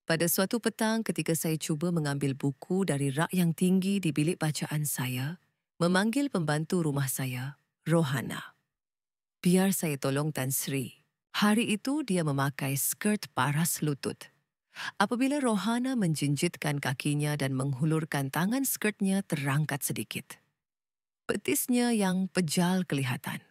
Pada suatu petang ketika saya cuba mengambil buku dari rak yang tinggi di bilik bacaan saya, memanggil pembantu rumah saya, Rohana. Biar saya tolong Tan Sri. Hari itu dia memakai skirt paras lutut. Apabila Rohana menjinjitkan kakinya dan menghulurkan tangan skirtnya terangkat sedikit. Betisnya yang pejal kelihatan.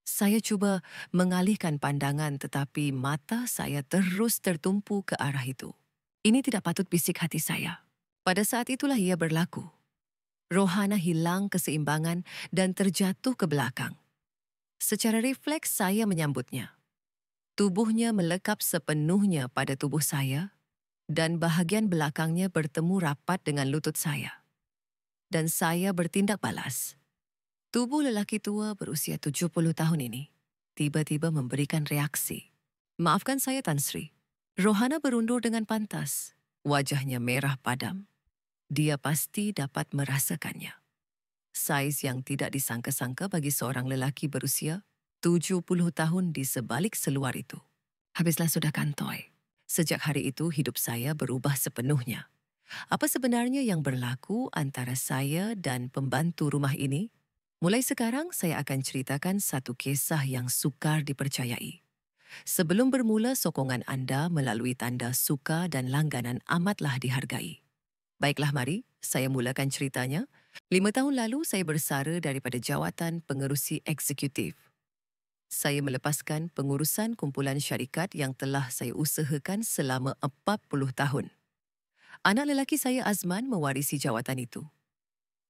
Saya cuba mengalihkan pandangan tetapi mata saya terus tertumpu ke arah itu. Ini tidak patut bisik hati saya. Pada saat itulah ia berlaku. Rohana hilang keseimbangan dan terjatuh ke belakang. Secara refleks saya menyambutnya. Tubuhnya melekap sepenuhnya pada tubuh saya dan bahagian belakangnya bertemu rapat dengan lutut saya. Dan saya bertindak balas. Tubuh lelaki tua berusia 70 tahun ini tiba-tiba memberikan reaksi. Maafkan saya Tan Sri. Rohana berundur dengan pantas. Wajahnya merah padam. Dia pasti dapat merasakannya. Saiz yang tidak disangka-sangka bagi seorang lelaki berusia 70 tahun di sebalik seluar itu. Habislah sudah kantoi. Sejak hari itu hidup saya berubah sepenuhnya. Apa sebenarnya yang berlaku antara saya dan pembantu rumah ini? Mulai sekarang saya akan ceritakan satu kisah yang sukar dipercayai. Sebelum bermula sokongan anda melalui tanda suka dan langganan amatlah dihargai. Baiklah mari, saya mulakan ceritanya. 5 tahun lalu saya bersara daripada jawatan pengerusi eksekutif. Saya melepaskan pengurusan kumpulan syarikat yang telah saya usahakan selama 40 tahun. Anak lelaki saya Azman mewarisi jawatan itu.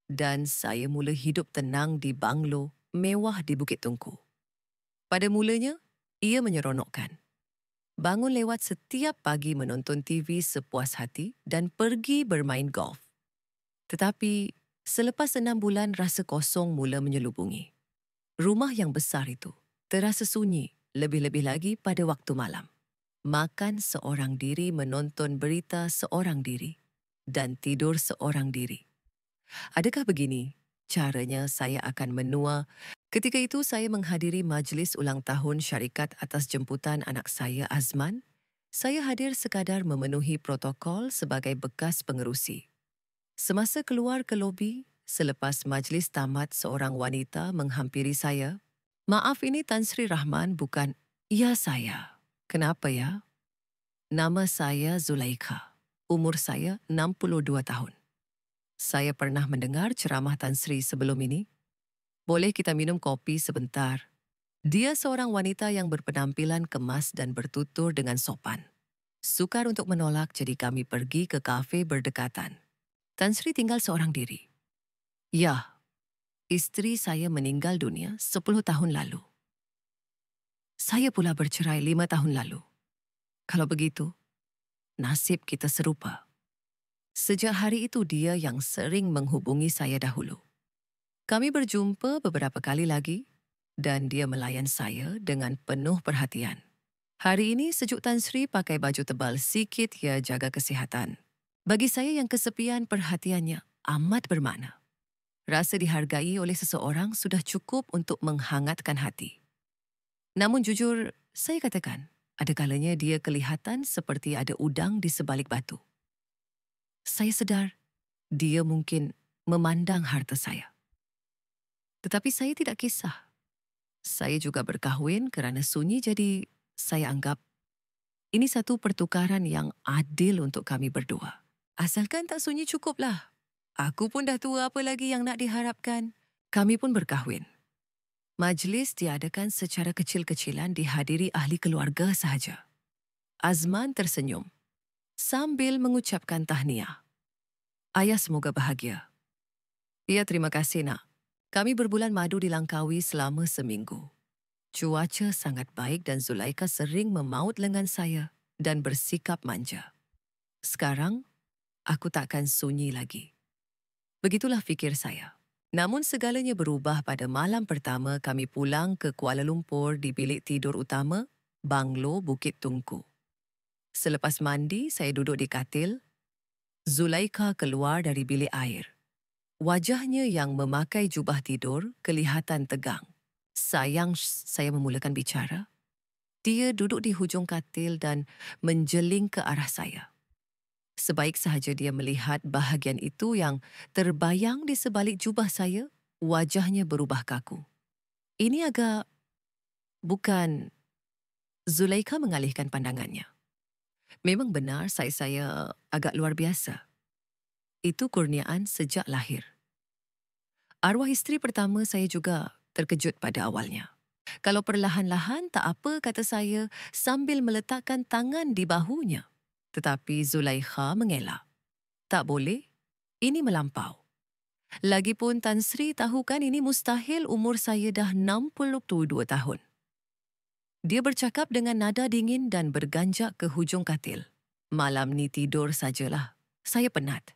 Dan saya mula hidup tenang di banglo mewah di Bukit Tungku. Pada mulanya, ia menyeronokkan. Bangun lewat setiap pagi menonton TV sepuas hati dan pergi bermain golf. Tetapi, selepas 6 bulan rasa kosong mula menyelubungi. Rumah yang besar itu terasa sunyi, lebih-lebih lagi pada waktu malam. Makan seorang diri, menonton berita seorang diri, dan tidur seorang diri. Adakah begini caranya saya akan menua? Ketika itu saya menghadiri majlis ulang tahun syarikat atas jemputan anak saya Azman. Saya hadir sekadar memenuhi protokol sebagai bekas pengerusi. Semasa keluar ke lobi, selepas majlis tamat seorang wanita menghampiri saya. Maaf ini Tan Sri Rahman bukan? Ya saya. Kenapa ya? Nama saya Zulaikha. Umur saya 62 tahun. Saya pernah mendengar ceramah Tan Sri sebelum ini. Boleh kita minum kopi sebentar? Dia seorang wanita yang berpenampilan kemas dan bertutur dengan sopan. Sukar untuk menolak jadi kami pergi ke kafe berdekatan. Tan Sri tinggal seorang diri. Ya, istri saya meninggal dunia 10 tahun lalu. Saya pula bercerai 5 tahun lalu. Kalau begitu, nasib kita serupa. Sejak hari itu dia yang sering menghubungi saya dahulu. Kami berjumpa beberapa kali lagi dan dia melayan saya dengan penuh perhatian. Hari ini sejuk Tan Sri pakai baju tebal sikit ya jaga kesihatan. Bagi saya yang kesepian perhatiannya amat bermakna. Rasa dihargai oleh seseorang sudah cukup untuk menghangatkan hati. Namun jujur, saya katakan, ada kalanya dia kelihatan seperti ada udang di sebalik batu. Saya sedar, dia mungkin memandang harta saya. Tetapi saya tidak kisah. Saya juga berkahwin kerana sunyi jadi saya anggap ini satu pertukaran yang adil untuk kami berdua. Asalkan tak sunyi cukuplah. Aku pun dah tua apa lagi yang nak diharapkan. Kami pun berkahwin. Majlis diadakan secara kecil-kecilan dihadiri ahli keluarga sahaja. Azman tersenyum sambil mengucapkan tahniah. Ayah semoga bahagia. Ya terima kasih nak. Kami berbulan madu di Langkawi selama seminggu. Cuaca sangat baik dan Zulaikha sering memaut lengan saya dan bersikap manja. Sekarang, aku takkan sunyi lagi. Begitulah fikir saya. Namun segalanya berubah pada malam pertama kami pulang ke Kuala Lumpur di bilik tidur utama, Banglo Bukit Tungku. Selepas mandi, saya duduk di katil. Zulaikha keluar dari bilik air. Wajahnya yang memakai jubah tidur kelihatan tegang. Sayang saya memulakan bicara. Dia duduk di hujung katil dan menjeling ke arah saya. Sebaik sahaja dia melihat bahagian itu yang terbayang di sebalik jubah saya, wajahnya berubah kaku. Ini agak... Bukan... Zulaikha mengalihkan pandangannya. Memang benar saya agak luar biasa. Itu kurniaan sejak lahir. Arwah isteri pertama saya juga terkejut pada awalnya. Kalau perlahan-lahan tak apa, kata saya sambil meletakkan tangan di bahunya. Tetapi Zulaikha mengelak. Tak boleh, ini melampau. Lagipun Tan Sri tahu kan ini mustahil, umur saya dah 62 tahun. Dia bercakap dengan nada dingin dan berganjak ke hujung katil. Malam ni tidur sajalah. Saya penat.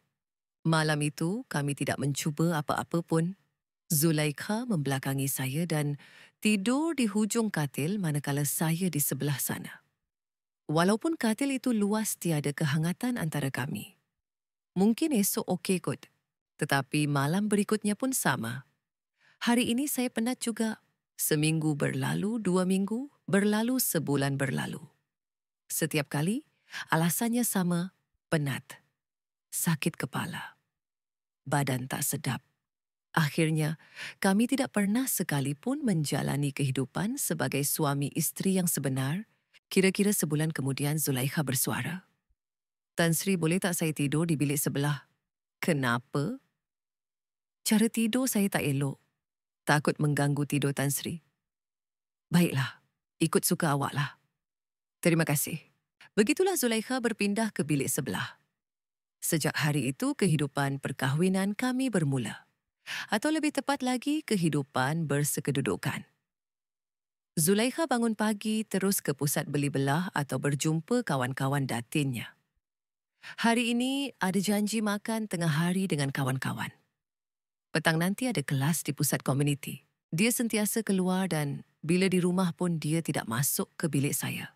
Malam itu kami tidak mencuba apa-apa pun. Zulaikha membelakangi saya dan tidur di hujung katil manakala saya di sebelah sana. Walaupun katil itu luas, tiada kehangatan antara kami. Mungkin esok okey kot. Tetapi malam berikutnya pun sama. Hari ini saya penat juga. Seminggu berlalu, 2 minggu, berlalu sebulan berlalu. Setiap kali, alasannya sama, penat. Sakit kepala. Badan tak sedap. Akhirnya, kami tidak pernah sekalipun menjalani kehidupan sebagai suami isteri yang sebenar. Kira-kira sebulan kemudian Zulaikha bersuara. Tan Sri, boleh tak saya tidur di bilik sebelah? Kenapa? Cara tidur saya tak elok. Takut mengganggu tidur Tan Sri. Baiklah, ikut suka awaklah. Terima kasih. Begitulah Zulaikha berpindah ke bilik sebelah. Sejak hari itu, kehidupan perkahwinan kami bermula. Atau lebih tepat lagi, kehidupan bersekedudukan. Zulaikha bangun pagi terus ke pusat beli belah atau berjumpa kawan-kawan datinnya. Hari ini ada janji makan tengah hari dengan kawan-kawan. Petang nanti ada kelas di pusat komuniti. Dia sentiasa keluar dan bila di rumah pun dia tidak masuk ke bilik saya.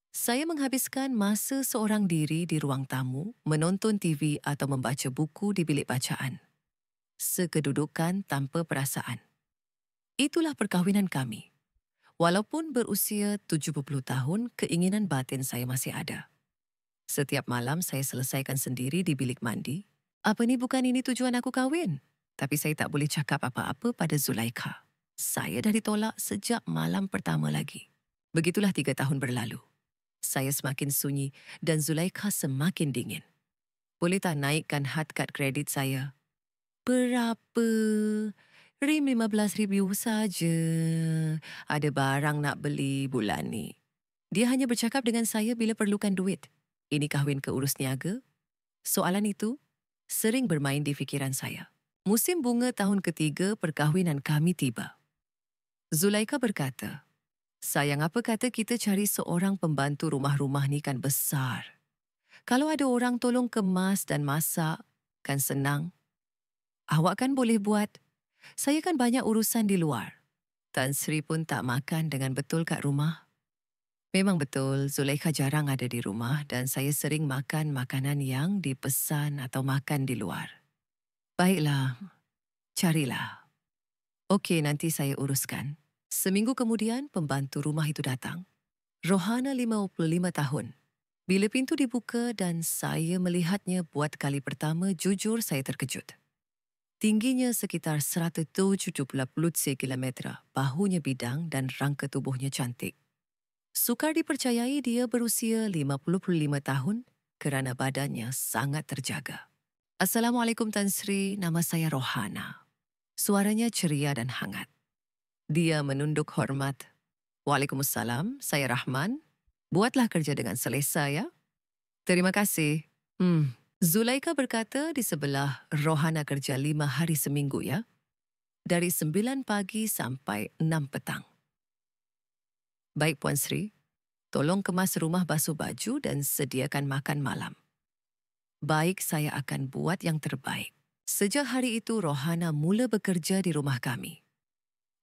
Saya menghabiskan masa seorang diri di ruang tamu, menonton TV atau membaca buku di bilik bacaan. Sekedudukan tanpa perasaan. Itulah perkahwinan kami. Walaupun berusia 70 tahun, keinginan batin saya masih ada. Setiap malam saya selesaikan sendiri di bilik mandi. Apa ni, bukan ini tujuan aku kahwin? Tapi saya tak boleh cakap apa-apa pada Zulaikha. Saya dah ditolak sejak malam pertama lagi. Begitulah 3 tahun berlalu. Saya semakin sunyi dan Zulaikha semakin dingin. Boleh tak naikkan had kad kredit saya? Berapa? RM15,000 saja. Ada barang nak beli bulan ni. Dia hanya bercakap dengan saya bila perlukan duit. Ini kahwin ke urus niaga? Soalan itu sering bermain di fikiran saya. Musim bunga tahun ketiga perkahwinan kami tiba. Zulaikha berkata, sayang, apa kata kita cari seorang pembantu rumah-rumah ni kan besar. Kalau ada orang tolong kemas dan masak, kan senang. Awak kan boleh buat. Saya kan banyak urusan di luar. Tan Sri pun tak makan dengan betul kat rumah. Memang betul, Zulaikha jarang ada di rumah dan saya sering makan makanan yang dipesan atau makan di luar. Baiklah, carilah. Okey, nanti saya uruskan. Seminggu kemudian, pembantu rumah itu datang. Rohana 55 tahun. Bila pintu dibuka dan saya melihatnya buat kali pertama, jujur saya terkejut. Tingginya sekitar 170 cm, bahunya bidang dan rangka tubuhnya cantik. Sukar dipercayai dia berusia 55 tahun kerana badannya sangat terjaga. Assalamualaikum Tan Sri, nama saya Rohana. Suaranya ceria dan hangat. Dia menunduk hormat. Waalaikumsalam, saya Rahman. Buatlah kerja dengan selesa ya. Terima kasih. Zulaikha berkata di sebelah, Rohana kerja 5 hari seminggu ya. Dari 9 pagi sampai 6 petang. Baik Puan Sri, tolong kemas rumah basuh baju dan sediakan makan malam. Baik, saya akan buat yang terbaik. Sejak hari itu, Rohana mula bekerja di rumah kami.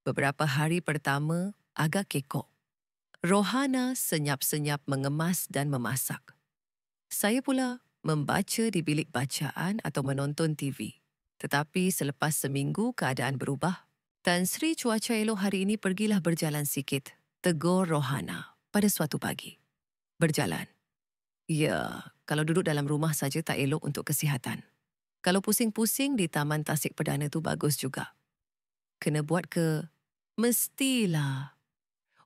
Beberapa hari pertama agak kekok. Rohana senyap-senyap mengemas dan memasak. Saya pula membaca di bilik bacaan atau menonton TV. Tetapi selepas seminggu keadaan berubah. Tan Sri, cuaca elok hari ini, pergilah berjalan sikit, tegur Rohana pada suatu pagi. Berjalan. Ya, kalau duduk dalam rumah saja tak elok untuk kesihatan. Kalau pusing-pusing di Taman Tasik Perdana tu bagus juga. Kena buat ke? Mestilah.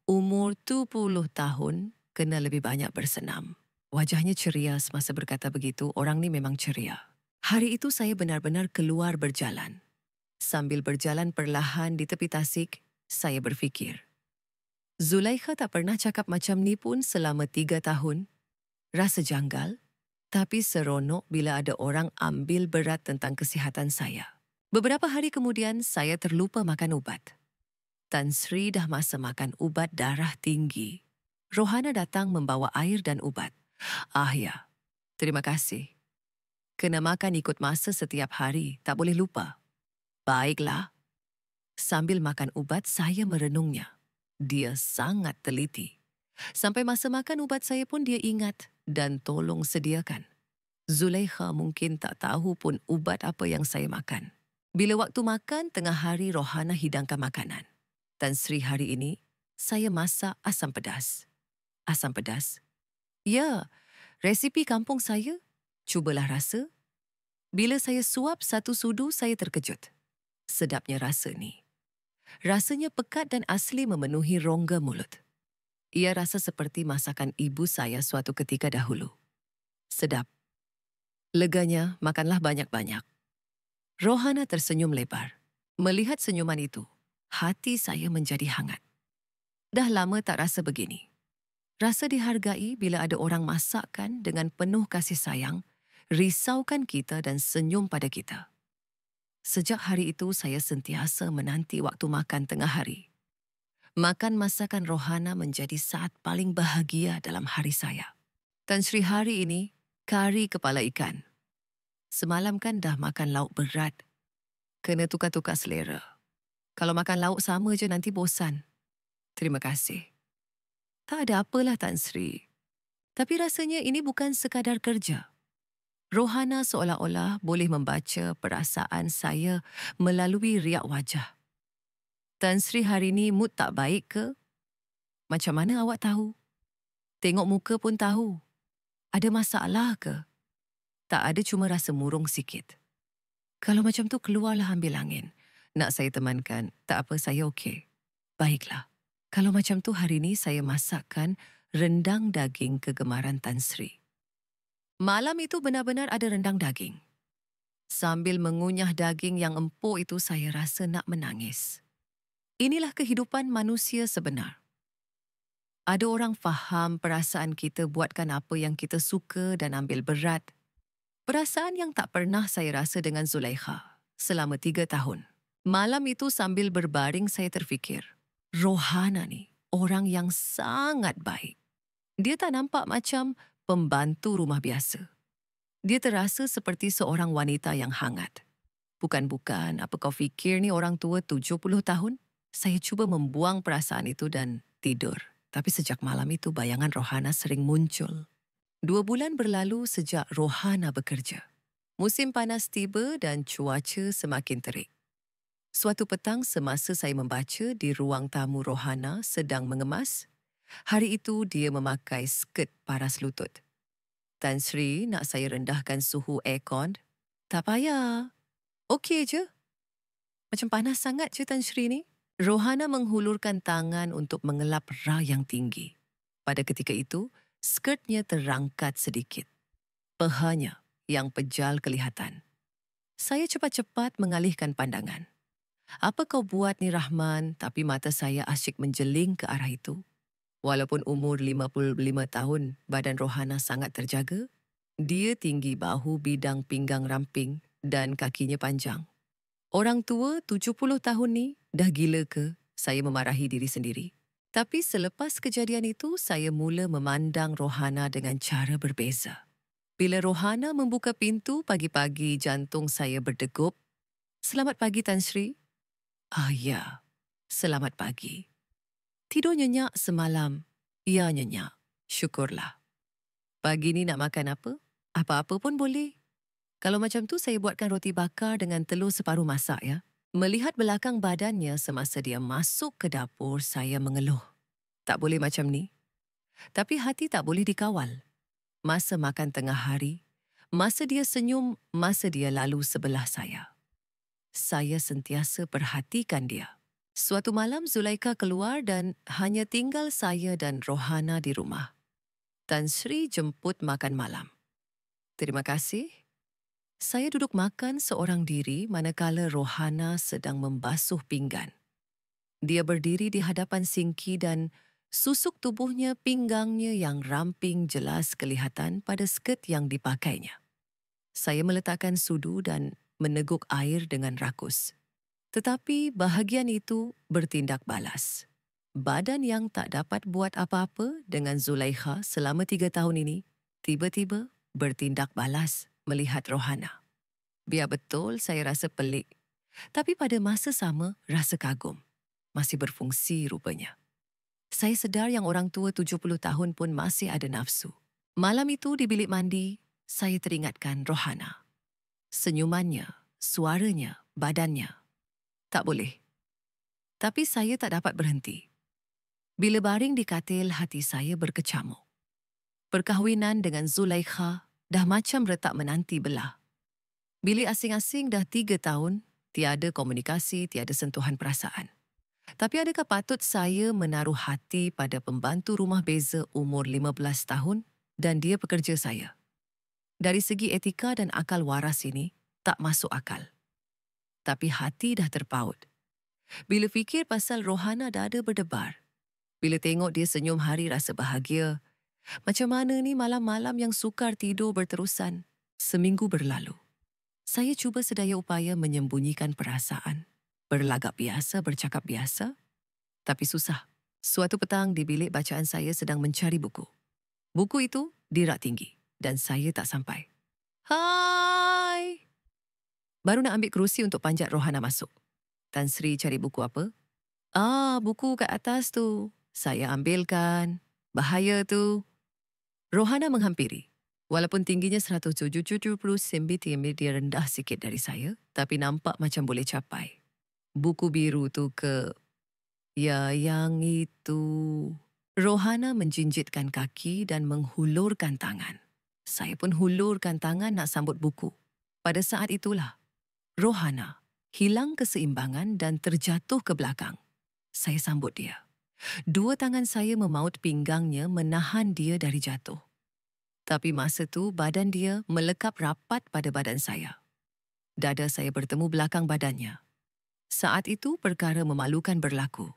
Umur 70 tahun, kena lebih banyak bersenam. Wajahnya ceria semasa berkata begitu, orang ni memang ceria. Hari itu saya benar-benar keluar berjalan. Sambil berjalan perlahan di tepi tasik, saya berfikir. Zulaikha tak pernah cakap macam ni pun selama 3 tahun. Rasa janggal, tapi seronok bila ada orang ambil berat tentang kesihatan saya. Beberapa hari kemudian, saya terlupa makan ubat. Tan Sri dah masa makan ubat darah tinggi. Rohana datang membawa air dan ubat. Ah ya, terima kasih. Kena makan ikut masa setiap hari, tak boleh lupa. Baiklah. Sambil makan ubat, saya merenungnya. Dia sangat teliti. Sampai masa makan ubat saya pun dia ingat dan tolong sediakan. Zulaikha mungkin tak tahu pun ubat apa yang saya makan. Bila waktu makan, tengah hari Rohana hidangkan makanan. Tan Sri hari ini, saya masak asam pedas. Asam pedas? Ya, resipi kampung saya. Cubalah rasa. Bila saya suap satu sudu, saya terkejut. Sedapnya rasa ni. Rasanya pekat dan asli memenuhi rongga mulut. Ia rasa seperti masakan ibu saya suatu ketika dahulu. Sedap. Leganya, makanlah banyak-banyak. Rohana tersenyum lebar. Melihat senyuman itu, hati saya menjadi hangat. Dah lama tak rasa begini. Rasa dihargai bila ada orang masakkan dengan penuh kasih sayang, risaukan kita dan senyum pada kita. Sejak hari itu, saya sentiasa menanti waktu makan tengah hari. Makan masakan Rohana menjadi saat paling bahagia dalam hari saya. Tan Sri hari ini, kari kepala ikan. Semalam kan dah makan lauk berat. Kena tukar-tukar selera. Kalau makan lauk sama je nanti bosan. Terima kasih. Tak ada apalah Tan Sri. Tapi rasanya ini bukan sekadar kerja. Rohana seolah-olah boleh membaca perasaan saya melalui riak wajah. Tan Sri hari ini mood tak baik ke? Macam mana awak tahu? Tengok muka pun tahu. Ada masalah ke? Tak ada, cuma rasa murung sikit. Kalau macam tu keluarlah ambil angin. Nak saya temankan? Tak apa, saya okey. Baiklah. Kalau macam tu hari ini saya masakkan rendang daging kegemaran Tan Sri. Malam itu benar-benar ada rendang daging. Sambil mengunyah daging yang empuk itu, saya rasa nak menangis. Inilah kehidupan manusia sebenar. Ada orang faham perasaan kita buatkan apa yang kita suka dan ambil berat. Perasaan yang tak pernah saya rasa dengan Zulaikha selama 3 tahun. Malam itu sambil berbaring saya terfikir, Rohana ni orang yang sangat baik. Dia tak nampak macam pembantu rumah biasa. Dia terasa seperti seorang wanita yang hangat. Bukan-bukan, apa kau fikir ni orang tua 70 tahun? Saya cuba membuang perasaan itu dan tidur. Tapi sejak malam itu bayangan Rohana sering muncul. 2 bulan berlalu sejak Rohana bekerja. Musim panas tiba dan cuaca semakin terik. Suatu petang semasa saya membaca di ruang tamu Rohana sedang mengemas, hari itu dia memakai skirt paras lutut. Tan Sri nak saya rendahkan suhu aircon. Tak payah. Okey je. Macam panas sangat je Tan Sri ni. Rohana menghulurkan tangan untuk mengelap ra yang tinggi. Pada ketika itu, skirtnya terangkat sedikit. Pahanya yang pejal kelihatan. Saya cepat-cepat mengalihkan pandangan. Apa kau buat ni Rahman? Tapi mata saya asyik menjeling ke arah itu. Walaupun umur 55 tahun, badan Rohana sangat terjaga. Dia tinggi bahu bidang pinggang ramping dan kakinya panjang. Orang tua 70 tahun ni dah gila ke? Saya memarahi diri sendiri. Tapi selepas kejadian itu, saya mula memandang Rohana dengan cara berbeza. Bila Rohana membuka pintu pagi-pagi, jantung saya berdegup. Selamat pagi Tan Sri. Ah ya, selamat pagi. Tidur nyenyak semalam? Ya nyenyak, syukurlah. Pagi ni nak makan apa? Apa-apa pun boleh. Kalau macam tu saya buatkan roti bakar dengan telur separuh masak ya. Melihat belakang badannya semasa dia masuk ke dapur, saya mengeluh. Tak boleh macam ni. Tapi hati tak boleh dikawal. masa makan tengah hari, masa dia senyum, masa dia lalu sebelah saya. Saya sentiasa perhatikan dia. Suatu malam Zulaikha keluar dan hanya tinggal saya dan Rohana di rumah. Tan Sri jemput makan malam. Terima kasih. Saya duduk makan seorang diri manakala Rohana sedang membasuh pinggan. Dia berdiri di hadapan sinki dan susuk tubuhnya, pinggangnya yang ramping jelas kelihatan pada skirt yang dipakainya. Saya meletakkan sudu dan meneguk air dengan rakus. Tetapi bahagian itu bertindak balas. Badan yang tak dapat buat apa-apa dengan Zulaikha selama 3 tahun ini, tiba-tiba bertindak balas melihat Rohana. Biar betul saya rasa pelik, tapi pada masa sama rasa kagum. Masih berfungsi rupanya. Saya sedar yang orang tua 70 tahun pun masih ada nafsu. Malam itu di bilik mandi, saya teringatkan Rohana. Senyumannya, suaranya, badannya. Tak boleh. Tapi saya tak dapat berhenti. Bila baring di katil, hati saya berkecamuk. Perkahwinan dengan Zulaikha dah macam retak menanti belah. Bilik asing-asing dah 3 tahun, tiada komunikasi, tiada sentuhan perasaan. Tapi adakah patut saya menaruh hati pada pembantu rumah beza umur 15 tahun dan dia pekerja saya? Dari segi etika dan akal waras ini, tak masuk akal. Tapi hati dah terpaut. Bila fikir pasal Rohana dada berdebar. Bila tengok dia senyum hari rasa bahagia. Macam mana ni malam-malam yang sukar tidur berterusan? Seminggu berlalu. Saya cuba sedaya upaya menyembunyikan perasaan. Berlagak biasa, bercakap biasa. Tapi susah. Suatu petang di bilik bacaan saya sedang mencari buku. Buku itu di rak tinggi dan saya tak sampai. Hai! Baru nak ambil kerusi untuk panjat Rohana masuk. Tan Sri cari buku apa? Buku kat atas tu. Saya ambilkan. Bahaya tu. Rohana menghampiri. Walaupun tingginya 170 cm, dia rendah sikit dari saya, tapi nampak macam boleh capai. Buku biru tu ke? Ya, yang itu. Rohana menjinjitkan kaki dan menghulurkan tangan. Saya pun hulurkan tangan nak sambut buku. Pada saat itulah, Rohana hilang keseimbangan dan terjatuh ke belakang. Saya sambut dia. 2 tangan saya memaut pinggangnya menahan dia dari jatuh. Tapi masa tu badan dia melekap rapat pada badan saya. Dada saya bertemu belakang badannya. Saat itu perkara memalukan berlaku.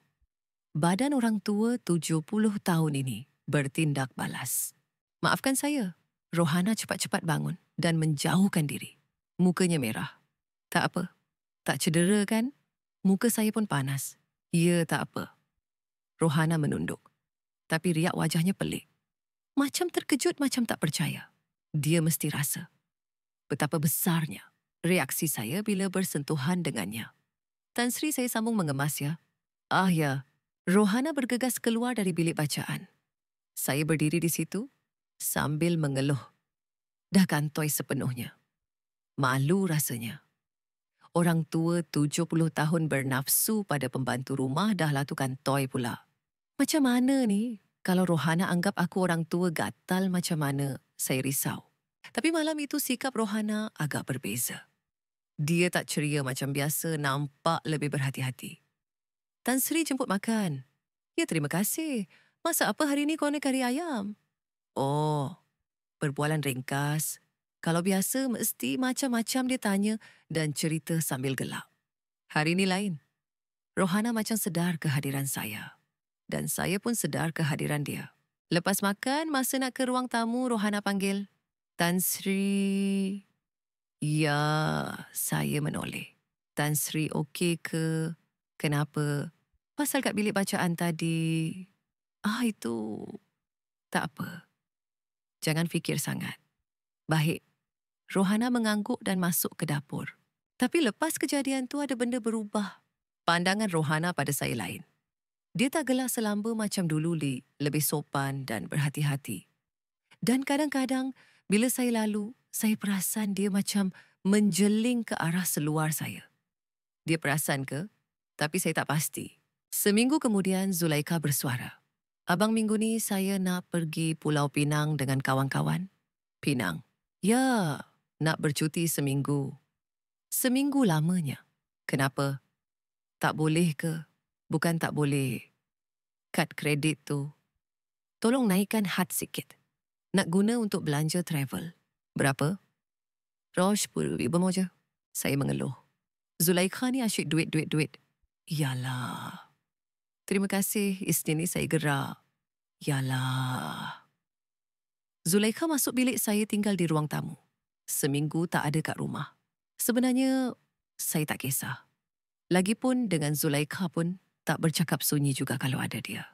Badan orang tua 70 tahun ini bertindak balas. Maafkan saya. Rohana cepat-cepat bangun dan menjauhkan diri. Mukanya merah. Tak apa. Tak cedera kan? Muka saya pun panas. Ya, tak apa. Rohana menunduk. Tapi riak wajahnya pelik. Macam terkejut, macam tak percaya. Dia mesti rasa betapa besarnya reaksi saya bila bersentuhan dengannya. Tan Sri saya sambung mengemas ya. Ya. Rohana bergegas keluar dari bilik bacaan. Saya berdiri di situ sambil mengeluh. Dah kantoi sepenuhnya. Malu rasanya. Orang tua 70 tahun bernafsu pada pembantu rumah dah lah tu kantoi pula. Macam mana ni? Kalau Rohana anggap aku orang tua gatal macam mana? Saya risau. Tapi malam itu sikap Rohana agak berbeza. Dia tak ceria macam biasa, nampak lebih berhati-hati. Tan Sri jemput makan. Ya, terima kasih. Masak apa hari ni kau nak kari ayam? Perbualan ringkas. Kalau biasa mesti macam-macam dia tanya dan cerita sambil gelak. Hari ni lain. Rohana macam sedar kehadiran saya. Dan saya pun sedar kehadiran dia. Lepas makan, masa nak ke ruang tamu, Rohana panggil, Tan Sri. Ya, saya menoleh. Tan Sri okey ke? Kenapa? Pasal kat bilik bacaan tadi. Itu. Tak apa. Jangan fikir sangat. Baik. Rohana mengangguk dan masuk ke dapur. Tapi lepas kejadian tu ada benda berubah. Pandangan Rohana pada saya lain. Dia tak gelak selamba macam dulu, lebih sopan dan berhati-hati. Dan kadang-kadang, bila saya lalu, saya perasan dia macam menjeling ke arah seluar saya. Dia perasan ke? Tapi saya tak pasti. Seminggu kemudian, Zulaikha bersuara. Abang minggu ni saya nak pergi Pulau Pinang dengan kawan-kawan. Pinang. Ya, nak bercuti seminggu. Seminggu lamanya. Kenapa? Tak boleh ke? Bukan tak boleh. Kad kredit tu. Tolong naikkan had sikit. Nak guna untuk belanja travel. Berapa? Rosh RM10,000 je. Saya mengeluh. Zulaikha ni asyik duit. Yalah. Terima kasih, Isnin ni saya gerak. Yalah. Zulaikha masuk bilik saya tinggal di ruang tamu. Seminggu tak ada kat rumah. Sebenarnya, saya tak kisah. Lagipun dengan Zulaikha pun tak bercakap sunyi juga kalau ada dia.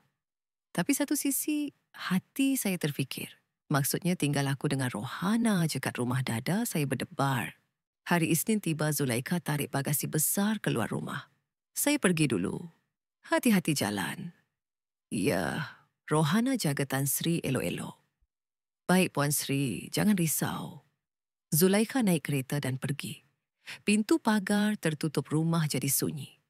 Tapi satu sisi, hati saya terfikir. Maksudnya tinggal aku dengan Rohana je kat rumah Dada, saya berdebar. Hari Isnin tiba Zulaikha tarik bagasi besar keluar rumah. Saya pergi dulu. Hati-hati jalan. Ya, Rohana jaga Tan Sri elok-elok. Baik Puan Sri, jangan risau. Zulaikha naik kereta dan pergi. Pintu pagar tertutup rumah jadi sunyi.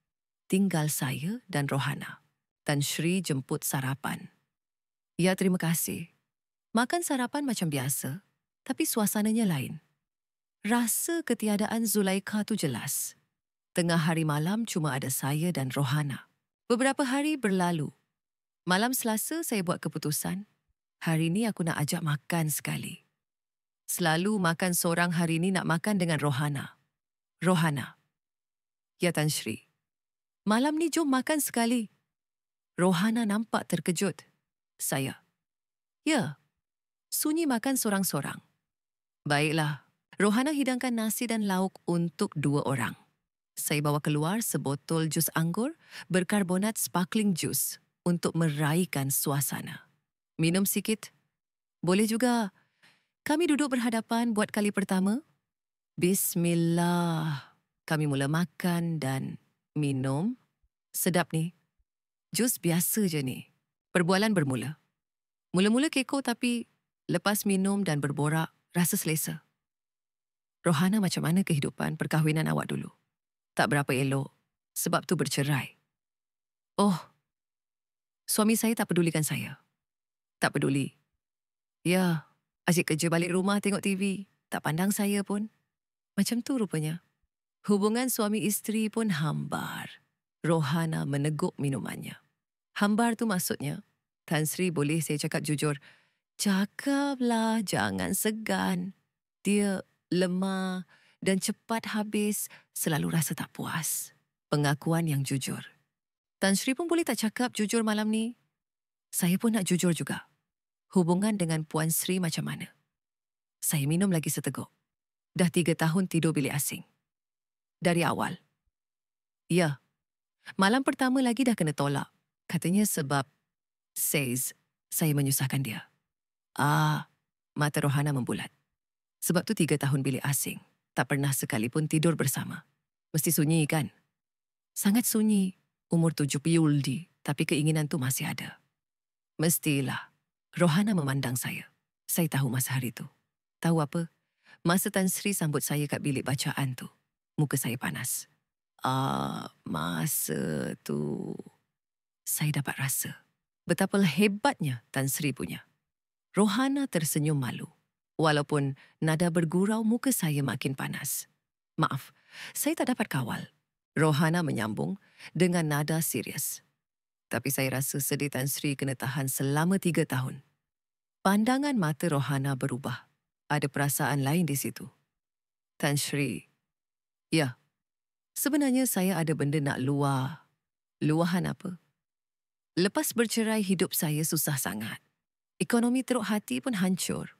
Tinggal saya dan Rohana. Tan Sri jemput sarapan. Ya, terima kasih. Makan sarapan macam biasa, tapi suasananya lain. Rasa ketiadaan Zulaikha tu jelas. Tengah hari malam cuma ada saya dan Rohana. Beberapa hari berlalu. Malam Selasa saya buat keputusan. Hari ni aku nak ajak makan sekali. Selalu makan seorang, hari ni nak makan dengan Rohana. Rohana. Ya Tan Sri. Malam ni jom makan sekali. Rohana nampak terkejut. Saya. Ya. Sunyi makan sorang-sorang. Baiklah. Rohana hidangkan nasi dan lauk untuk 2 orang. Saya bawa keluar sebotol jus anggur berkarbonat sparkling juice untuk meraihkan suasana. Minum sikit. Boleh juga. Kami duduk berhadapan buat kali pertama. Bismillah. Kami mula makan dan minum. Sedap ni. Jus biasa je ni. Perbualan bermula. Mula-mula kekok tapi lepas minum dan berborak, rasa selesa. Rohana, macam mana kehidupan perkahwinan awak dulu? Tak berapa elok, sebab tu bercerai. Oh, suami saya tak pedulikan saya. Tak peduli. Ya, asyik kerja balik rumah tengok TV. Tak pandang saya pun. Macam tu rupanya. Hubungan suami isteri pun hambar. Rohana meneguk minumannya. Hambar tu maksudnya, Tan Sri, boleh saya cakap jujur? Cakaplah, jangan segan. Dia lemah dan cepat habis, selalu rasa tak puas. Pengakuan yang jujur. Tan Sri pun boleh tak cakap jujur malam ni? Saya pun nak jujur juga. Hubungan dengan Puan Sri macam mana? Saya minum lagi seteguk. Dah 3 tahun tidur bilik asing. Dari awal. Ya. Malam pertama lagi dah kena tolak. Katanya sebab, saya menyusahkan dia. Mata Rohana membulat. Sebab tu 3 tahun bilik asing. Tak pernah sekalipun tidur bersama. Mesti sunyi kan? Sangat sunyi. Umur 70 di, tapi keinginan tu masih ada. Mestilah. Rohana memandang saya. Saya tahu masa hari tu. Tahu apa? Masa Tan Sri sambut saya kat bilik bacaan tu, muka saya panas. Masa tu saya dapat rasa betapa hebatnya Tan Sri punya. Rohana tersenyum malu. Walaupun nada bergurau, muka saya makin panas. Maaf, saya tak dapat kawal. Rohana menyambung dengan nada serius. Tapi saya rasa sedih Tan Sri kena tahan selama 3 tahun. Pandangan mata Rohana berubah. Ada perasaan lain di situ. Tan Sri. Ya, sebenarnya saya ada benda nak luah. Luahan apa? Lepas bercerai, hidup saya susah sangat. Ekonomi teruk hati pun hancur.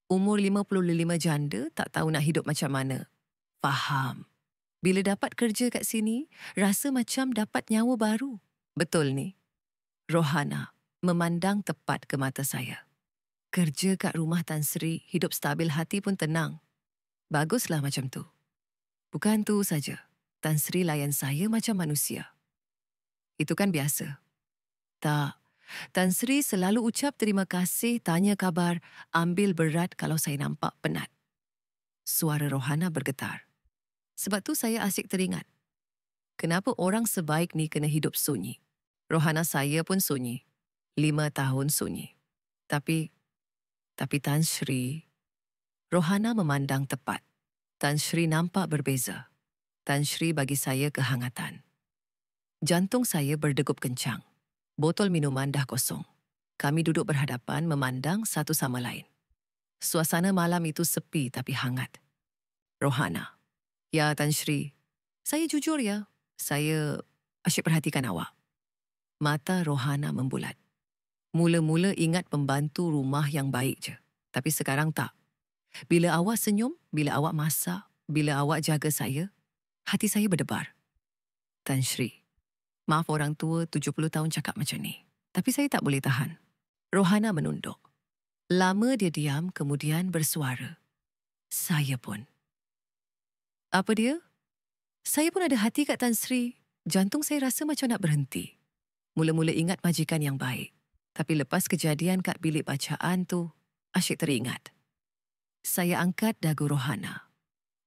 Umur 55 janda, tak tahu nak hidup macam mana. Faham. Bila dapat kerja kat sini, rasa macam dapat nyawa baru. Betul ni. Rohana memandang tepat ke mata saya. Kerja kat rumah Tan Sri, hidup stabil, hati pun tenang. Baguslah macam tu. Bukan tu saja. Tan Sri layan saya macam manusia. Itu kan biasa. Tak. Tan Sri selalu ucap terima kasih, tanya khabar, ambil berat kalau saya nampak penat. Suara Rohana bergetar. Sebab tu saya asyik teringat. Kenapa orang sebaik ni kena hidup sunyi? Rohana, saya pun sunyi. 5 tahun sunyi. Tapi Tan Sri, Rohana memandang tepat. Tan Sri nampak berbeza. Tan Sri bagi saya kehangatan. Jantung saya berdegup kencang. Botol minuman dah kosong. Kami duduk berhadapan memandang satu sama lain. Suasana malam itu sepi tapi hangat. Rohana. Ya, Tan Sri. Saya jujur ya. Saya asyik perhatikan awak. Mata Rohana membulat. Mula-mula ingat pembantu rumah yang baik je. Tapi sekarang tak. Bila awak senyum, bila awak masak, bila awak jaga saya, hati saya berdebar. Tan Sri, maaf orang tua 70 tahun cakap macam ni. Tapi saya tak boleh tahan. Rohana menunduk. Lama dia diam kemudian bersuara. Saya pun. Apa dia? Saya pun ada hati kat Tan Sri. Jantung saya rasa macam nak berhenti. Mula-mula ingat majikan yang baik. Tapi lepas kejadian kat bilik bacaan tu, asyik teringat. Saya angkat dagu Rohana.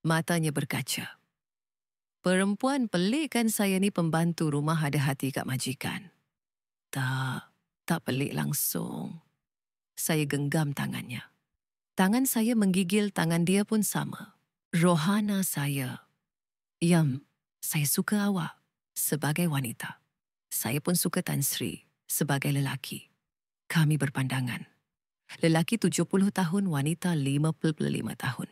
Matanya berkaca. Perempuan pelik kan saya ni pembantu rumah ada hati kat majikan. Tak pelik langsung. Saya genggam tangannya. Tangan saya menggigil, tangan dia pun sama. Rohana saya. Yam, saya suka awak sebagai wanita. Saya pun suka Tan Sri sebagai lelaki. Kami berpandangan. Lelaki 70 tahun, wanita 55 tahun.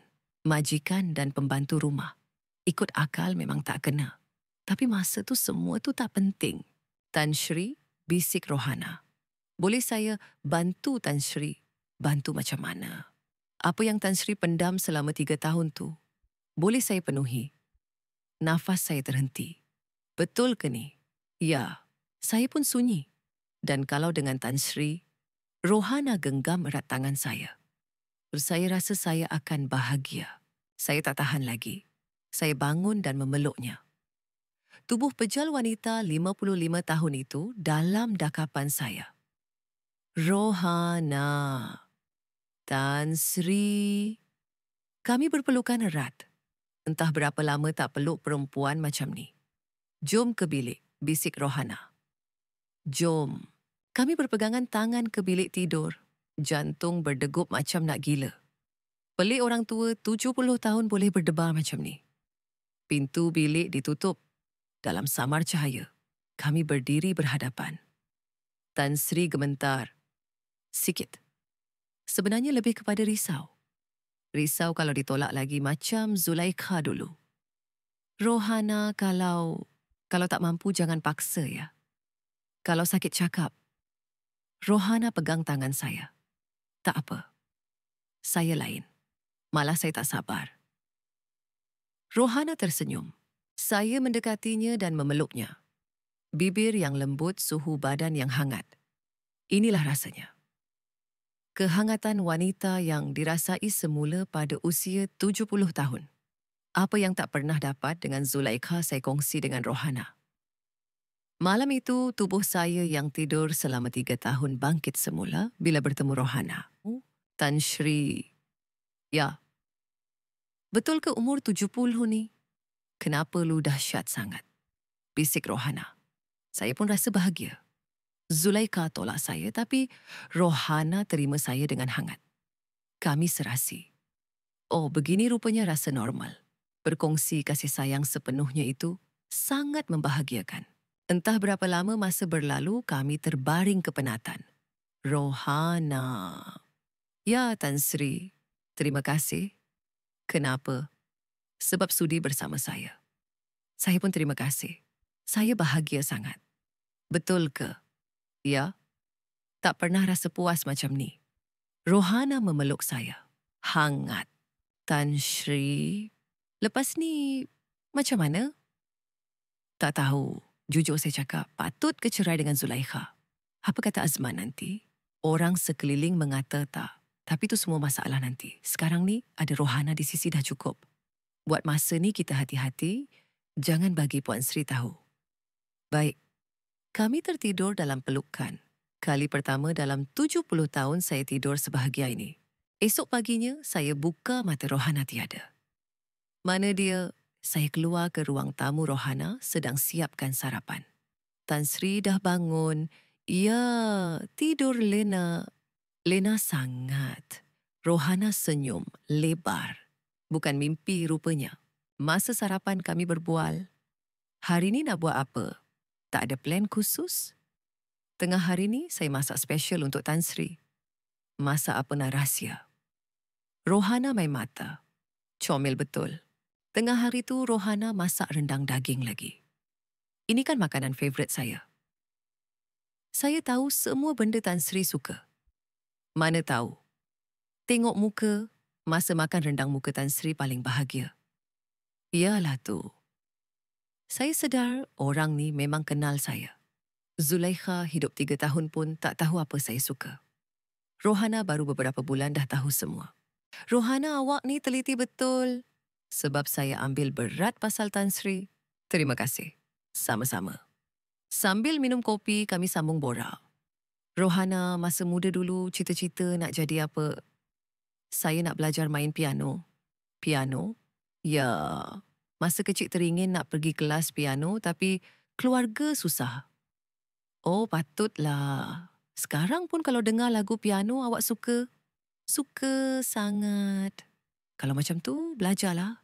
Majikan dan pembantu rumah. Ikut akal memang tak kena. Tapi masa tu semua tu tak penting. Tan Sri, bisik Rohana. Boleh saya bantu Tan Sri? Bantu macam mana? Apa yang Tan Sri pendam selama 3 tahun tu, boleh saya penuhi? Nafas saya terhenti. Betul ke ni? Ya, saya pun sunyi. Dan kalau dengan Tan Sri, Rohana genggam erat tangan saya. Saya rasa saya akan bahagia. Saya tak tahan lagi. Saya bangun dan memeluknya. Tubuh pejal wanita 55 tahun itu dalam dakapan saya. Rohana, Tan Sri. Kami berpelukan erat. Entah berapa lama tak peluk perempuan macam ni. Jom ke bilik, bisik Rohana. Jom. Kami berpegangan tangan ke bilik tidur. Jantung berdegup macam nak gila. Pelik orang tua 70 tahun boleh berdebar macam ni. Pintu bilik ditutup. Dalam samar cahaya, kami berdiri berhadapan. Tan Sri gementar. Sikit. Sebenarnya lebih kepada risau. Risau kalau ditolak lagi macam Zulaikha dulu. Rohana, kalau tak mampu jangan paksa ya. Kalau sakit cakap. Rohana pegang tangan saya. Tak apa. Saya lain. Malah saya tak sabar. Rohana tersenyum. Saya mendekatinya dan memeluknya. Bibir yang lembut, suhu badan yang hangat. Inilah rasanya. Kehangatan wanita yang dirasai semula pada usia 70 tahun. Apa yang tak pernah dapat dengan Zulaikha saya kongsi dengan Rohana. Malam itu, tubuh saya yang tidur selama 3 tahun bangkit semula bila bertemu Rohana. Tan Sri. Ya. Betul ke umur 70 ni? Kenapa lu dahsyat sangat? Bisik Rohana. Saya pun rasa bahagia. Zulaikha tolak saya tapi Rohana terima saya dengan hangat. Kami serasi. Oh, begini rupanya rasa normal. Berkongsi kasih sayang sepenuhnya itu sangat membahagiakan. Entah berapa lama masa berlalu, kami terbaring kepenatan. Rohana. Ya, Tan Sri. Terima kasih. Kenapa? Sebab sudi bersama saya. Saya pun terima kasih. Saya bahagia sangat. Betul ke? Ya. Tak pernah rasa puas macam ni. Rohana memeluk saya. Hangat. Tan Sri. Lepas ni, macam mana? Tak tahu. Jujur saya cakap, patut ke cerai dengan Zulaikha? Apa kata Azman nanti? Orang sekeliling mengata tak. Tapi itu semua masalah nanti. Sekarang ni, ada Rohana di sisi dah cukup. Buat masa ni kita hati-hati, jangan bagi Puan Sri tahu. Baik, kami tertidur dalam pelukan. Kali pertama dalam 70 tahun saya tidur sebahagia ini. Esok paginya, saya buka mata Rohana tiada. Mana dia? Saya keluar ke ruang tamu Rohana sedang siapkan sarapan. Tan Sri dah bangun. Ya, tidur lena. Lena sangat. Rohana senyum lebar. Bukan mimpi rupanya. Masa sarapan kami berbual. Hari ni nak buat apa? Tak ada plan khusus? Tengah hari ni saya masak special untuk Tan Sri. Masak apa nak rahsia. Rohana main mata. Comel betul. Tengah hari tu Rohana masak rendang daging lagi. Ini kan makanan favourite saya. Saya tahu semua benda Tan Sri suka. Mana tahu. Tengok muka, masa makan rendang muka Tan Sri paling bahagia. Iyalah tu. Saya sedar orang ni memang kenal saya. Zulaikha hidup 3 tahun pun tak tahu apa saya suka. Rohana baru beberapa bulan dah tahu semua. Rohana, awak ni teliti betul. Sebab saya ambil berat pasal Tan Sri. Terima kasih. Sama-sama. Sambil minum kopi, kami sambung borak. Rohana, masa muda dulu cita-cita nak jadi apa? Saya nak belajar main piano. Piano? Ya, masa kecil teringin nak pergi kelas piano tapi keluarga susah. Oh, patutlah. Sekarang pun kalau dengar lagu piano awak suka? Suka sangat. Kalau macam tu, belajarlah.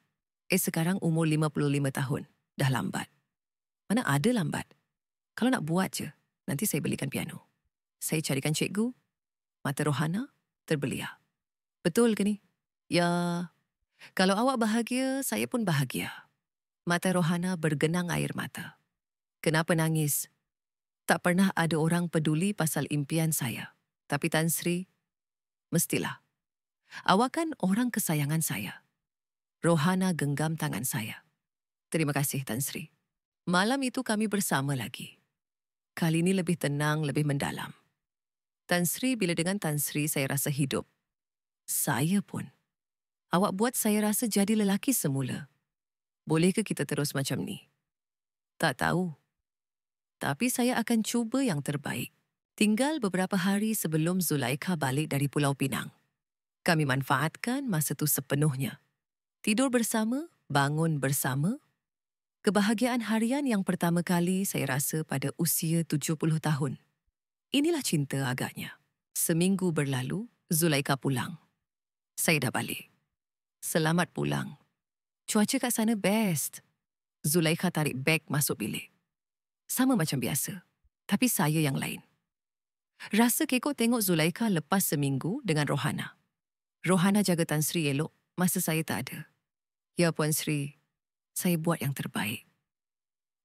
Sekarang umur 55 tahun. Dah lambat. Mana ada lambat? Kalau nak buat je, nanti saya belikan piano. Saya carikan cikgu. Mata Rohana terbelia. Betul ke ni? Ya, kalau awak bahagia, saya pun bahagia. Mata Rohana bergenang air mata. Kenapa nangis? Tak pernah ada orang peduli pasal impian saya. Tapi Tan Sri, mestilah. Awak kan orang kesayangan saya. Rohana genggam tangan saya. Terima kasih Tan Sri. Malam itu kami bersama lagi. Kali ini lebih tenang, lebih mendalam. Tan Sri, bila dengan Tan Sri saya rasa hidup. Saya pun. Awak buat saya rasa jadi lelaki semula. Boleh ke kita terus macam ni? Tak tahu. Tapi saya akan cuba yang terbaik. Tinggal beberapa hari sebelum Zulaikha balik dari Pulau Pinang. Kami manfaatkan masa tu sepenuhnya. Tidur bersama, bangun bersama. Kebahagiaan harian yang pertama kali saya rasa pada usia 70 tahun. Inilah cinta agaknya. Seminggu berlalu, Zulaikha pulang. Saya dah balik. Selamat pulang. Cuaca kat sana best. Zulaikha tarik beg masuk bilik. Sama macam biasa. Tapi saya yang lain. Rasa kekok tengok Zulaikha lepas seminggu dengan Rohana. Rohana jaga Tan Sri elok masa saya tak ada. Ya Puan Sri, saya buat yang terbaik.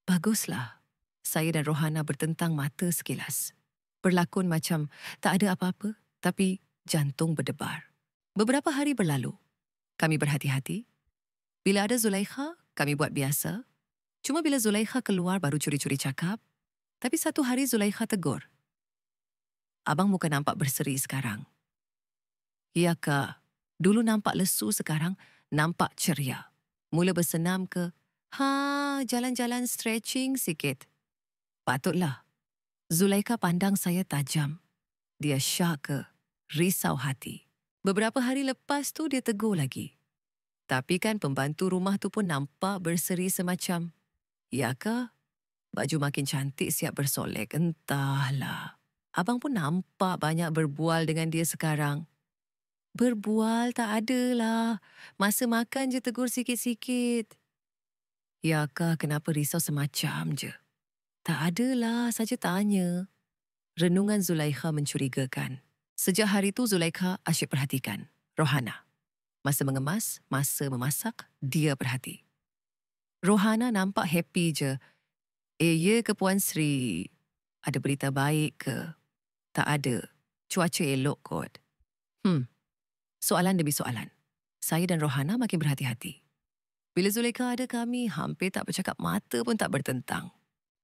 Baguslah. Saya dan Rohana bertentang mata sekilas. Berlakon macam tak ada apa-apa, tapi jantung berdebar. Beberapa hari berlalu. Kami berhati-hati. Bila ada Zulaikha, kami buat biasa. Cuma bila Zulaikha keluar baru curi-curi cakap. Tapi satu hari Zulaikha tegur. Abang muka nampak berseri sekarang. Ya Kak, dulu nampak lesu sekarang nampak ceria. Mula bersenam ke, jalan-jalan stretching sikit. Patutlah. Zulaikha pandang saya tajam. Dia syak ke, risau hati. Beberapa hari lepas tu dia tegur lagi. Tapi kan pembantu rumah tu pun nampak berseri semacam. Ya Kak, baju makin cantik siap bersolek, entahlah. Abang pun nampak banyak berbual dengan dia sekarang. Berbual tak adalah. Masa makan je tegur sikit-sikit. Ya Kak, kenapa risau semacam je? Tak adalah, saja tanya. Renungan Zulaikha mencurigakan. Sejak hari tu Zulaikha asyik perhatikan Rohana. Masa mengemas, masa memasak, dia perhati. Rohana nampak happy je. Ya ke Puan Sri? Ada berita baik ke? Tak ada. Cuaca elok kot. Soalan demi soalan. Saya dan Rohana makin berhati-hati. Bila Zulaikha ada kami, hampir tak bercakap mata pun tak bertentang.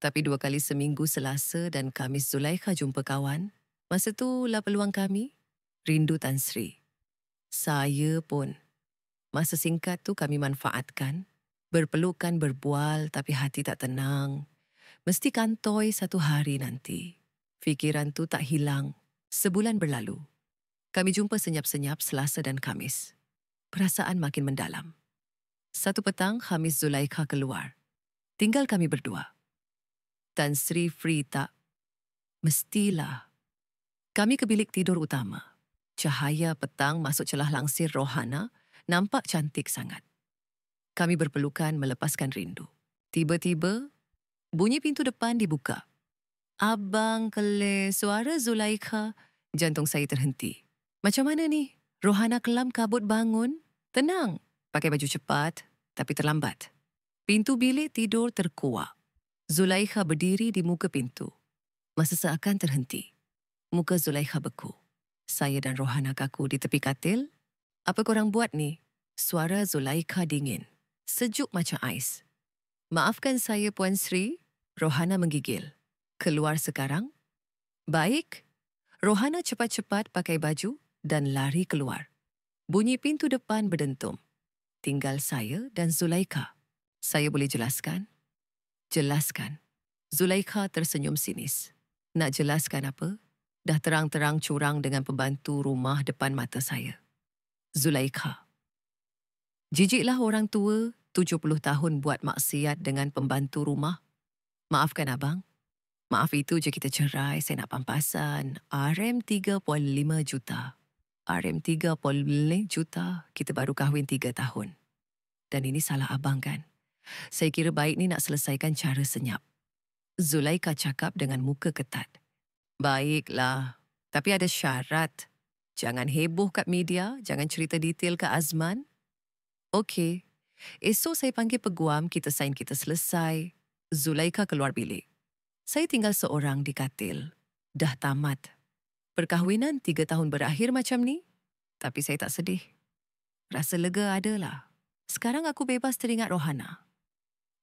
Tapi 2 kali seminggu Selasa dan Khamis Zulaikha jumpa kawan. Masa tu lah peluang kami. Rindu Tan Sri. Saya pun. Masa singkat tu kami manfaatkan. Berpelukan berbual tapi hati tak tenang. Mesti kantoi satu hari nanti. Fikiran tu tak hilang. Sebulan berlalu. Kami jumpa senyap-senyap Selasa dan Khamis. Perasaan makin mendalam. Satu petang, Khamis Zulaikha keluar. Tinggal kami berdua. Tan Sri free tak? Mestilah. Kami ke bilik tidur utama. Cahaya petang masuk celah langsir Rohana nampak cantik sangat. Kami berpelukan melepaskan rindu. Tiba-tiba, bunyi pintu depan dibuka. Abang Kele, suara Zulaikha. Jantung saya terhenti. Macam mana ni? Rohana kelam kabut bangun. Tenang, pakai baju cepat tapi terlambat. Pintu bilik tidur terkuak. Zulaikha berdiri di muka pintu. Masa seakan terhenti. Muka Zulaikha beku. Saya dan Rohana kaku di tepi katil. Apa korang buat ni? Suara Zulaikha dingin. Sejuk macam ais. Maafkan saya, Puan Sri. Rohana menggigil. Keluar sekarang? Baik. Rohana cepat-cepat pakai baju dan lari keluar. Bunyi pintu depan berdentum. Tinggal saya dan Zulaikha. Saya boleh jelaskan? Jelaskan. Zulaikha tersenyum sinis. Nak jelaskan apa? Dah terang-terang curang dengan pembantu rumah depan mata saya. Zulaikha. Jijiklah orang tua 70 tahun buat maksiat dengan pembantu rumah. Maafkan abang. Maaf itu je kita cerai, saya nak pampasan. RM 3.5 juta. RM 3.5 juta, kita baru kahwin 3 tahun. Dan ini salah abang kan? Saya kira baik ni nak selesaikan cara senyap. Zulaikha cakap dengan muka ketat. Baiklah, tapi ada syarat. Jangan heboh kat media, jangan cerita detail ke Azman. Okey, esok saya panggil peguam, kita sign kita selesai. Zulaikha keluar bilik. Saya tinggal seorang di katil. Dah tamat. Perkahwinan 3 tahun berakhir macam ni, tapi saya tak sedih. Rasa lega adalah. Sekarang aku bebas teringat Rohana.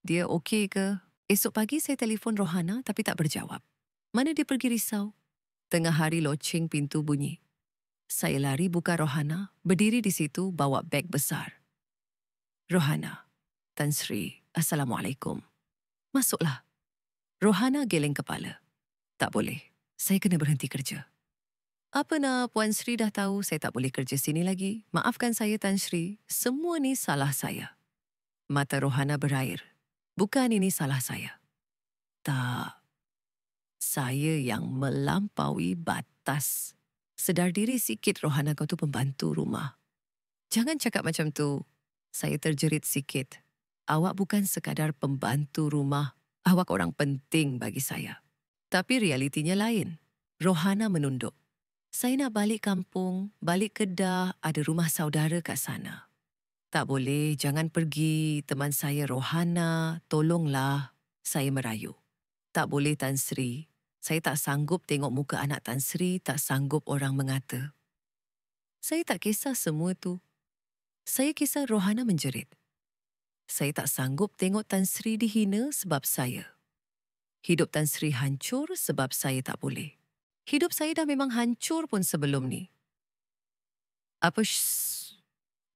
Dia okey ke? Esok pagi saya telefon Rohana tapi tak berjawab. Mana dia pergi risau? Tengah hari loceng pintu bunyi. Saya lari buka Rohana, berdiri di situ bawa beg besar. Rohana, Tan Sri, Assalamualaikum. Masuklah. Rohana geleng kepala. Tak boleh. Saya kena berhenti kerja. Apa nak, Puan Sri dah tahu saya tak boleh kerja sini lagi. Maafkan saya, Tan Sri. Semua ni salah saya. Mata Rohana berair. Bukan ini salah saya. Tak. Saya yang melampaui batas. Sedar diri sikit, Rohana, kau tu pembantu rumah. Jangan cakap macam tu. Saya terjerit sikit. Awak bukan sekadar pembantu rumah. Awak orang penting bagi saya. Tapi realitinya lain. Rohana menunduk. Saya nak balik kampung, balik Kedah, ada rumah saudara kat sana. Tak boleh, jangan pergi. Teman saya Rohana, tolonglah. Saya merayu. Tak boleh, Tan Sri. Saya tak sanggup tengok muka anak Tan Sri, tak sanggup orang mengata. Saya tak kisah semua tu. Saya kisah Rohana menjerit. Saya tak sanggup tengok Tan Sri dihina sebab saya. Hidup Tan Sri hancur sebab saya tak boleh. Hidup saya dah memang hancur pun sebelum ni. Apa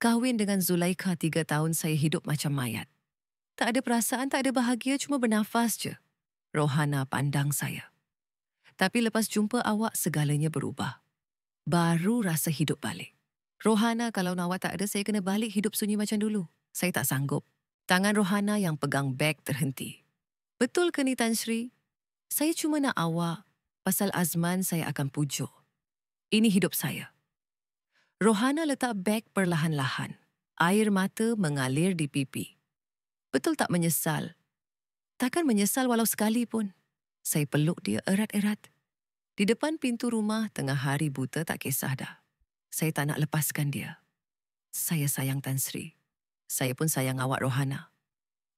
kahwin dengan Zulaikha 3 tahun saya hidup macam mayat. Tak ada perasaan, tak ada bahagia, cuma bernafas je. Rohana pandang saya. Tapi lepas jumpa awak, segalanya berubah. Baru rasa hidup balik. Rohana, kalau awak tak ada, saya kena balik hidup sunyi macam dulu. Saya tak sanggup. Tangan Rohana yang pegang beg terhenti. Betul ke ni, Tan Sri? Saya cuma nak awak. Pasal Azman saya akan pujuk. Ini hidup saya. Rohana letak beg perlahan-lahan. Air mata mengalir di pipi. Betul tak menyesal? Takkan menyesal walau sekali pun. Saya peluk dia erat-erat. Di depan pintu rumah tengah hari buta tak kisah dah. Saya tak nak lepaskan dia. Saya sayang Tan Sri. Saya pun sayang awak, Rohana.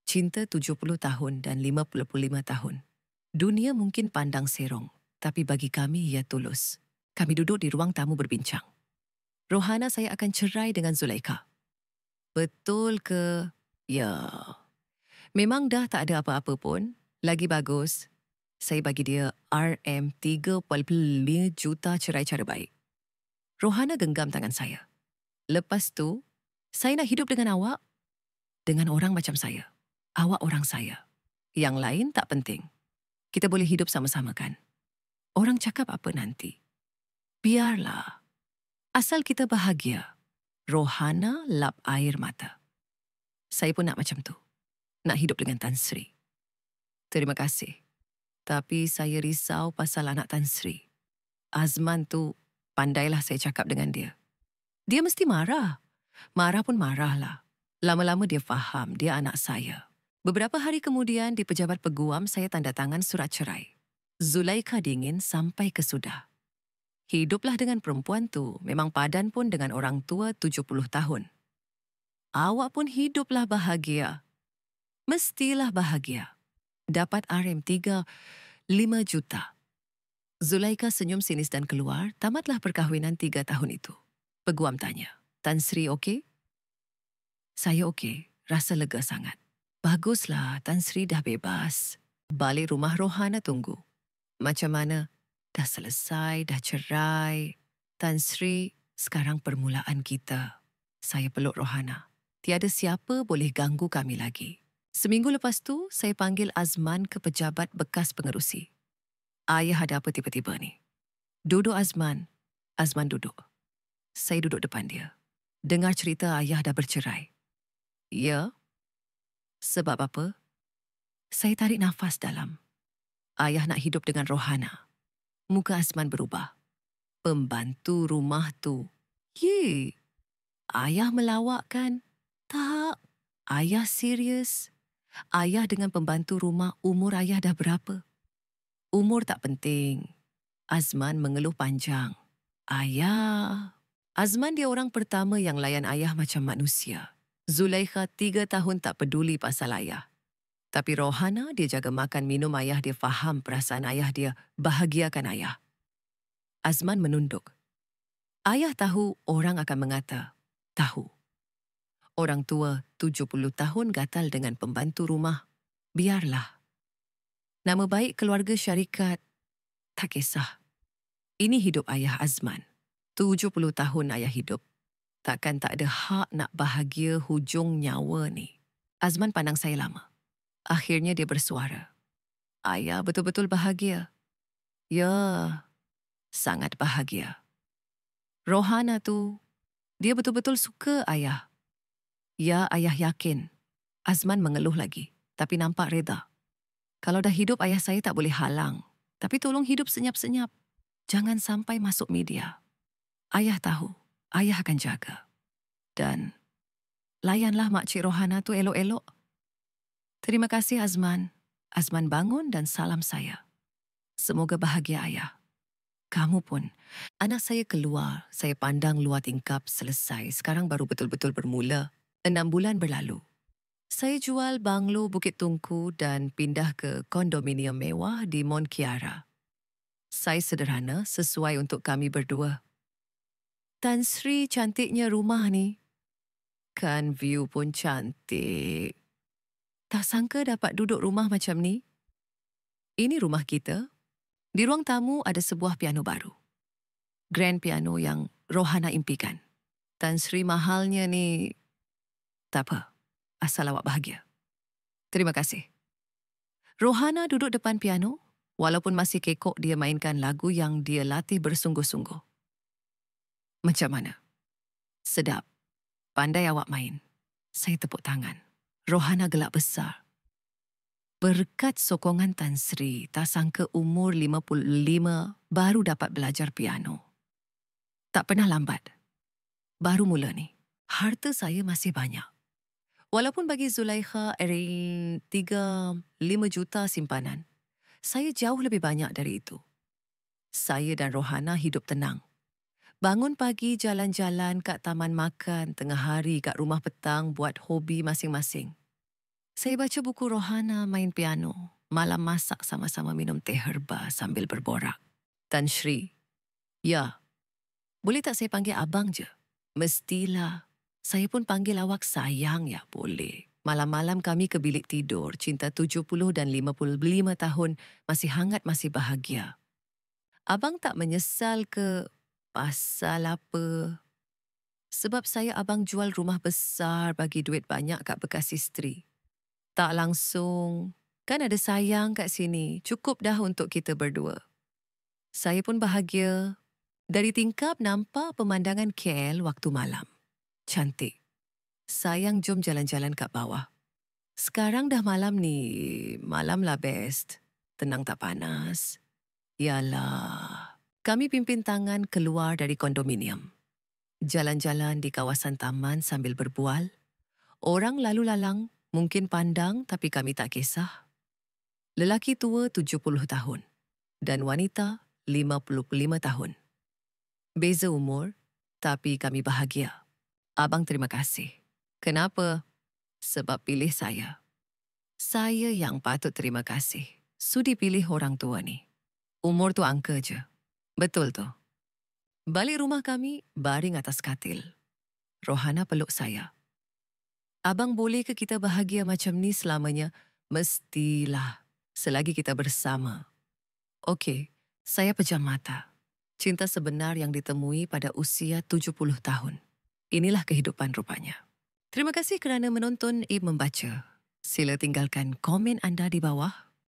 Cinta 70 tahun dan 55 tahun. Dunia mungkin pandang serong, tapi bagi kami ia tulus. Kami duduk di ruang tamu berbincang. Rohana, saya akan cerai dengan Zulaikha. Betul ke? Ya. Memang dah tak ada apa-apa pun. Lagi bagus. Saya bagi dia RM 3.5 juta cerai cara baik. Rohana genggam tangan saya. Lepas tu, saya nak hidup dengan awak. Dengan orang macam saya. Awak orang saya. Yang lain tak penting. Kita boleh hidup sama-sama kan? Orang cakap apa nanti? Biarlah. Asal kita bahagia. Rohana lap air mata. Saya pun nak macam tu. Nak hidup dengan Tan Sri. Terima kasih. Tapi saya risau pasal anak Tan Sri. Azman tu Pandailah saya cakap dengan dia. Dia mesti marah. Marah pun marahlah. Lama-lama dia faham dia anak saya. Beberapa hari kemudian di pejabat peguam saya tanda tangan surat cerai. Zulaikha dingin sampai ke sudah. Hiduplah dengan perempuan tu, memang padan pun dengan orang tua 70 tahun. Awak pun hiduplah bahagia. Mestilah bahagia. Dapat RM3, 5 juta. Zulaikha senyum sinis dan keluar, tamatlah perkahwinan 3 tahun itu. Peguam tanya, Tan Sri okey? Saya okey, rasa lega sangat. Baguslah, Tan Sri dah bebas. Balik rumah Rohana tunggu. Macam mana? Dah selesai, dah cerai. Tan Sri, sekarang permulaan kita. Saya peluk Rohana. Tiada siapa boleh ganggu kami lagi. Seminggu lepas tu, saya panggil Azman ke pejabat bekas pengerusi. Ayah ada apa tiba-tiba ni? Duduk Azman. Azman duduk. Saya duduk depan dia. Dengar cerita ayah dah bercerai. Ya? Sebab apa? Saya tarik nafas dalam. Ayah nak hidup dengan Rohana. Muka Azman berubah. Pembantu rumah tu. Ye, ayah melawak kan? Tak. Ayah serius. Ayah dengan pembantu rumah, umur ayah dah berapa? Umur tak penting. Azman mengeluh panjang. Ayah. Azman dia orang pertama yang layan ayah macam manusia. Zulaikha 3 tahun tak peduli pasal ayah. Tapi Rohana dia jaga makan minum ayah, dia faham perasaan ayah dia, bahagiakan ayah. Azman menunduk. Ayah tahu orang akan mengata, tahu. Orang tua 70 tahun gatal dengan pembantu rumah. Biarlah. Nama baik keluarga syarikat, tak kisah. Ini hidup ayah Azman. 70 tahun ayah hidup. Takkan tak ada hak nak bahagia hujung nyawa ni. Azman pandang saya lama. Akhirnya dia bersuara. Ayah betul-betul bahagia. Ya, sangat bahagia. Rohana tu, dia betul-betul suka ayah. Ya, ayah yakin. Azman mengeluh lagi, tapi nampak reda. Kalau dah hidup ayah saya tak boleh halang. Tapi tolong hidup senyap-senyap. Jangan sampai masuk media. Ayah tahu, ayah akan jaga. Dan layanlah makcik Rohana tu elok-elok. Terima kasih Azman. Azman bangun dan salam saya. Semoga bahagia ayah. Kamu pun. Anak saya keluar, saya pandang luar tingkap selesai. Sekarang baru betul-betul bermula. 6 bulan berlalu. Saya jual banglo Bukit Tungku dan pindah ke kondominium mewah di Mont Kiara. Saya sederhana sesuai untuk kami berdua. Tan Sri, cantiknya rumah ni. Kan view pun cantik. Tak sangka dapat duduk rumah macam ni. Ini rumah kita. Di ruang tamu ada sebuah piano baru. Grand piano yang Rohana impikan. Tan Sri, mahalnya ni. Tak apa. Asal awak bahagia. Terima kasih. Rohana duduk depan piano, walaupun masih kekok dia mainkan lagu yang dia latih bersungguh-sungguh. Macam mana? Sedap. Pandai awak main. Saya tepuk tangan. Rohana gelak besar. Berkat sokongan Tan Sri, tak sangka umur 55 baru dapat belajar piano. Tak pernah lambat. Baru mula ni. Harta saya masih banyak. Walaupun bagi Zulaikha RM5 juta simpanan, saya jauh lebih banyak dari itu. Saya dan Rohana hidup tenang. Bangun pagi jalan-jalan kat taman makan, tengah hari kat rumah petang buat hobi masing-masing. Saya baca buku Rohana, main piano, malam masak sama-sama minum teh herba sambil berborak. Tan Sri, ya, boleh tak saya panggil abang je? Mestilah. Saya pun panggil awak sayang ya, boleh. Malam-malam kami ke bilik tidur, cinta 70 dan 55 tahun, masih hangat, masih bahagia. Abang tak menyesal ke pasal apa? Sebab saya abang jual rumah besar bagi duit banyak kat bekas isteri. Tak langsung, kan ada sayang kat sini, cukup dah untuk kita berdua. Saya pun bahagia. Dari tingkap nampak pemandangan KL waktu malam. Cantik. Sayang, jom jalan-jalan kat bawah. Sekarang dah malam ni, malam lah best. Tenang tak panas. Yalah, Kami pimpin tangan keluar dari kondominium. Jalan-jalan di kawasan taman sambil berbual. Orang lalu lalang mungkin pandang tapi kami tak kisah. Lelaki tua 70 tahun dan wanita 55 tahun. Beza umur, tapi kami bahagia. Abang terima kasih. Kenapa? Sebab pilih saya. Saya yang patut terima kasih. Sudi pilih orang tua ni. Umur tu angka je. Betul tu. Balik rumah kami, baring atas katil. Rohana peluk saya. Abang boleh ke kita bahagia macam ni selamanya? Mestilah. Selagi kita bersama. Okey, saya pejam mata. Cinta sebenar yang ditemui pada usia 70 tahun. Inilah kehidupan rupanya. Terima kasih kerana menonton Ib Membaca. Sila tinggalkan komen anda di bawah.